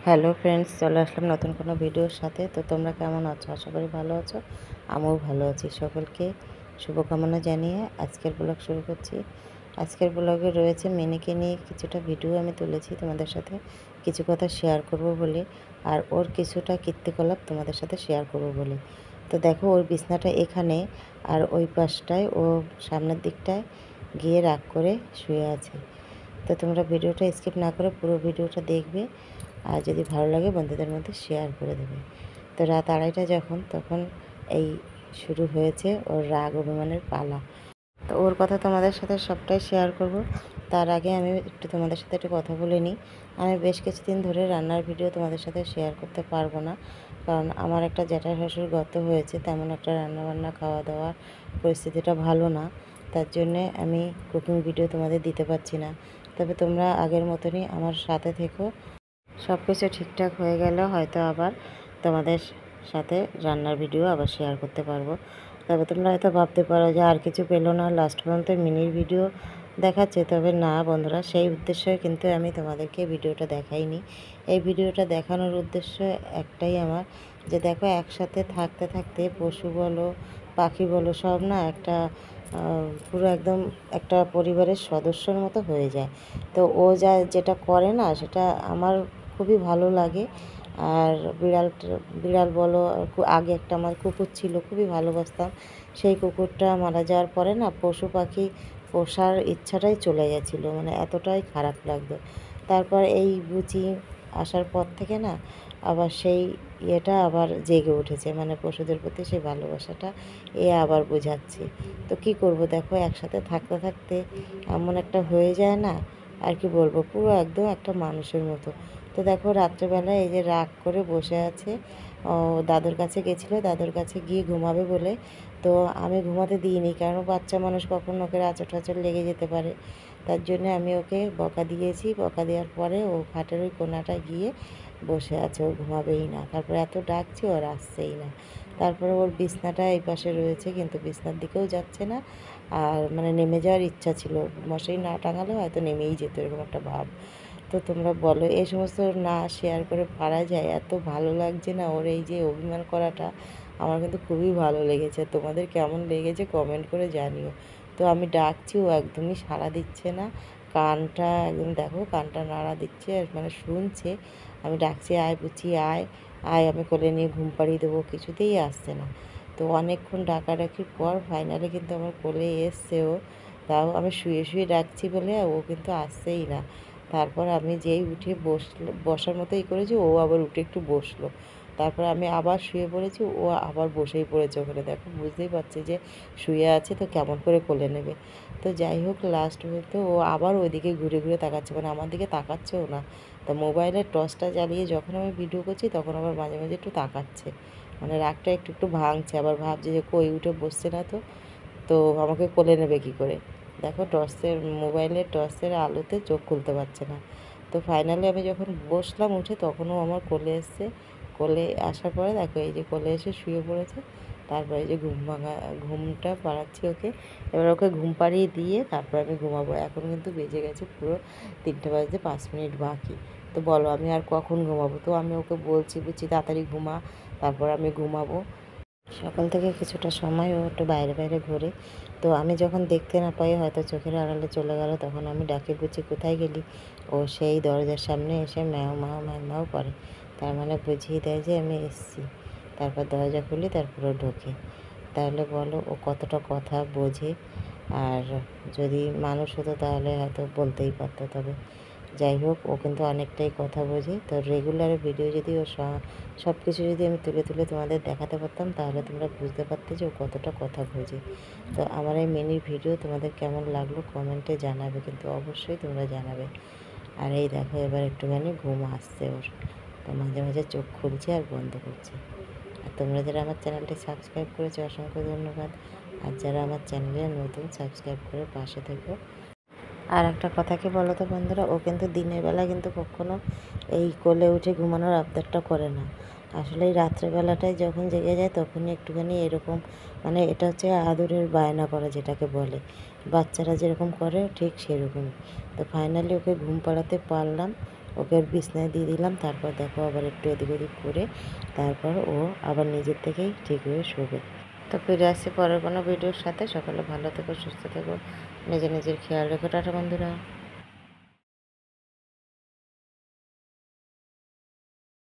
Hello friends, চলে আসলাম নতুন কোনো ভিডিওর সাথে। তো তোমরা কেমন আছো? আশা করি ভালো আছো। আমিও ভালো আছি। সকলকে শুভকামনা জানিয়ে আজকের ব্লগ শুরু করছি। আজকের ব্লগে রয়েছে মিনিকে নিয়ে কিছুটা ভিডিও আমি তুলেছি তোমাদের সাথে কিছু কথা শেয়ার করব বলে, আর ওর কিছুটা কীর্তিকলাপ তোমাদের সাথে শেয়ার করব বলে। তো দেখো, ওর বিছনাটা এখানে, আর ওই পাশটায় ও সামনের দিকটায় গিয়ে রাগ করে শুয়ে আছে। তো তোমরা ভিডিওটা স্কিপ না করে পুরো ভিডিওটা দেখবে, আর যদি ভালো লাগে বন্ধুদের মধ্যে শেয়ার করে দেবে। তো রাত 2:30 যখন, তখন এই শুরু হয়েছে ওর রাগ অভিমানের পালা। তো ওর কথা তোমাদের সাথে সবটাই শেয়ার করব। তার আগে আমি একটু তোমাদের সাথে একটু কথা বলে নিই। আমি বেশ কিছুদিন ধরে রান্নার ভিডিও তোমাদের সাথে শেয়ার করতে পারবো না, কারণ আমার একটা জ্যাঠা শাশুড়ি গত হয়েছে, তেমন একটা রান্নাবান্না খাওয়া দাওয়ার পরিস্থিতিটা ভালো না। তার জন্যে আমি কুকিং ভিডিও তোমাদের দিতে পারছি না। তবে তোমরা আগের মতনই আমার সাথে থেকো। সব কিছু ঠিকঠাক হয়ে গেলে হয়তো আবার তোমাদের সাথে রান্নার ভিডিও আবার শেয়ার করতে পারবো। তবে তোমরা হয়তো ভাবতে পারো যে আর কিছু পেলো না, লাস্ট পর্যন্ত মিনির ভিডিও দেখাচ্ছে। তবে না বন্ধুরা, সেই উদ্দেশ্যে কিন্তু আমি তোমাদেরকে ভিডিওটা দেখাইনি। এই ভিডিওটা দেখানোর উদ্দেশ্য একটাই আমার, যে দেখো একসাথে থাকতে থাকতে পশু বলো পাখি বলো সব না একটা পুরো একদম একটা পরিবারের সদস্যর মতো হয়ে যায়। তো ও যেটা করে না, সেটা আমার খুবই ভালো লাগে। আর বিড়াল বলো, আগে একটা আমার কুকুর ছিল, খুবই ভালোবাসতাম। সেই কুকুরটা মারা যাওয়ার পরে না পশু পাখি পোষার ইচ্ছাটাই চলে গেছিলো, মানে এতটাই খারাপ লাগতো। তারপর এই বুচি আসার পর থেকে না আবার সেই ইয়েটা আবার জেগে উঠেছে, মানে পশুদের প্রতি সেই ভালোবাসাটা আবার বোঝাচ্ছি। তো কি করব, দেখো একসাথে থাকতে থাকতে এমন একটা হয়ে যায় না, আর কি বলবো, পুরো একদম একটা মানুষের মতো। তো দেখো রাত্রেবেলা এই যে রাগ করে বসে আছে, দাদুর কাছে গেছিলো, দাদুর কাছে গিয়ে ঘুমাবে বলে। তো আমি ঘুমাতে দিইনি, কারণ বাচ্চা মানুষ কখন ওকে আঁচড় টাচড় লেগে যেতে পারে। তার জন্য আমি ওকে বকা দিয়েছি। বকা দেওয়ার পরে ও খাটের ওই কোনাটায় গিয়ে বসে আছে, ও ঘুমাবেই না। তারপরে এত ডাকছি, ওর আসছেই না। তারপরে ওর বিছনাটা এই পাশে রয়েছে, কিন্তু বিছনার দিকেও যাচ্ছে না। আর মানে নেমে যাওয়ার ইচ্ছা ছিল, মশারি না টাঙালে হয়তো নেমেই যেত, এরকম একটা ভাব। তো তোমরা বলো, এই সমস্ত না শেয়ার করে পারা যায়? এত ভালো লাগছে না ওর এই যে অভিমান করাটা, আমার কিন্তু খুবই ভালো লেগেছে। তোমাদের কেমন লেগেছে কমেন্ট করে জানিও। তো আমি ডাকছি, ও একদমই সাড়া দিচ্ছে না। কানটা একদম দেখো, কানটা নাড়া দিচ্ছে, মানে শুনছে। আমি ডাকছি, আয় বুচি আয়, আয় আমি কোলে নিয়ে ঘুম পাড়িয়ে দেবো, কিছুতেই আসছে না। তো অনেকক্ষণ ডাকাডাকির পর ফাইনালি কিন্তু আমার কোলে এসছে ও। তাও আমি শুয়ে শুয়ে ডাকছি বলে ও কিন্তু আসছেই না। তারপর আমি যেই উঠে বসার মতোই করেছি, ও আবার উঠে একটু বসলো। তারপর আমি আবার শুয়ে পড়েছি, ও আবার বসেই পড়েছে ওখানে। দেখো বুঝতেই পারছি যে শুয়ে আছে, তো কেমন করে কোলে নেবে। তো যাই হোক, লাস্ট পর্যন্ত ও আবার ওইদিকে ঘুরে ঘুরে তাকাচ্ছে, মানে আমার দিকে তাকাচ্ছেও না। তো মোবাইলের টর্চটা জ্বালিয়ে যখন আমি ভিডিও করছি, তখন আবার মাঝে মাঝে একটু তাকাচ্ছে, মানে রাগটা একটু একটু ভাঙছে। আবার ভাবছে যে কই উঠে বসছে না, তো তো আমাকে কোলে নেবে কী করে। দেখো মোবাইলের টর্চের আলোতে চোখ খুলতে পারছে না। তো ফাইনালি আমি যখন বসলাম উঠে, তখনও আমার কোলে এসছে। কোলে আসার পরে দেখো এই যে কোলে এসে শুয়ে পড়েছে। তারপরে এই যে ঘুমটা পাড়াচ্ছি ওকে। এবার ওকে ঘুম পাড়িয়ে দিয়ে তারপর আমি ঘুমাবো। এখন কিন্তু বেজে গেছে পুরো 3টে বাজতে 5 মিনিট বাকি। তো বলো আমি আর কখন ঘুমাবো? তো আমি ওকে বলছি তাড়াতাড়ি ঘুমা, তারপর আমি ঘুমাবো। সকাল থেকে কিছুটা সময় ও একটু বাইরে বাইরে ঘোরে। তো আমি যখন দেখতে না পাই, হয়তো চোখের আড়ালে চলে গেল, তখন আমি ডাকি, বুঝি কোথায় গেলি? ও সেই দরজার সামনে এসে ম্যাও ম্যাও ম্যাও ম্যাও করে। তার মানে বুঝিয়ে দেয় যে আমি এসেছি। তারপর দরজা খুলি, তারপর ও ঢোকে। তাহলে বলো ও কতটা কথা বোঝে। আর যদি মানুষ হতো তাহলে হয়তো বলতেই পারতো। তবে যাই হোক, ও কিন্তু অনেকটাই কথা বোঝে। তো রেগুলার ভিডিও যদি ও সব কিছু যদি আমি তুলে তুলে তোমাদের দেখাতে পারতাম, তাহলে তোমরা বুঝতে পারতে যে ও কতটা কথা বোঝে। তো আমার এই মিনির ভিডিও তোমাদের কেমন লাগলো কমেন্টে জানাবে, কিন্তু অবশ্যই তোমরা জানাবে। আর এই দেখো এবার একটুখানি ঘুম আসছে ওর, তো মাঝে মাঝে চোখ খুলছে আর বন্ধ করছে। আর তোমরা যারা আমার চ্যানেলটি সাবস্ক্রাইব করেছো, অসংখ্য ধন্যবাদ। আর যারা আমার চ্যানেলে নতুন, সাবস্ক্রাইব করে পাশে থেকো। আর একটা কথা কি বলো তো বন্ধুরা, ও কিন্তু দিনের বেলা কিন্তু কখনো এই কোলে উঠে ঘুমানোর আবদারটা করে না। আসলে এই রাত্রেবেলাটায় যখন জেগে যায়, তখনই একটুখানি এরকম, মানে এটা হচ্ছে আদরের বায়না করা যেটাকে বলে, বাচ্চারা যেরকম করে ঠিক সেরকমই। তো ফাইনালি ওকে ঘুম পাড়াতে পারলাম। ও ওকে ওর বিছনায় দিয়ে দিলাম। তারপর দেখো আবার একটু এদিক ওদিক করে তারপর ও আবার নিজের থেকেই ঠিক হয়ে শোবে। তো ফিরে আসছি পরের কোনো ভিডিওর সাথে। সকলে ভালো থেকো, সুস্থ থেকো, নিজের খেয়াল রেখো। টাটা বন্ধুরা।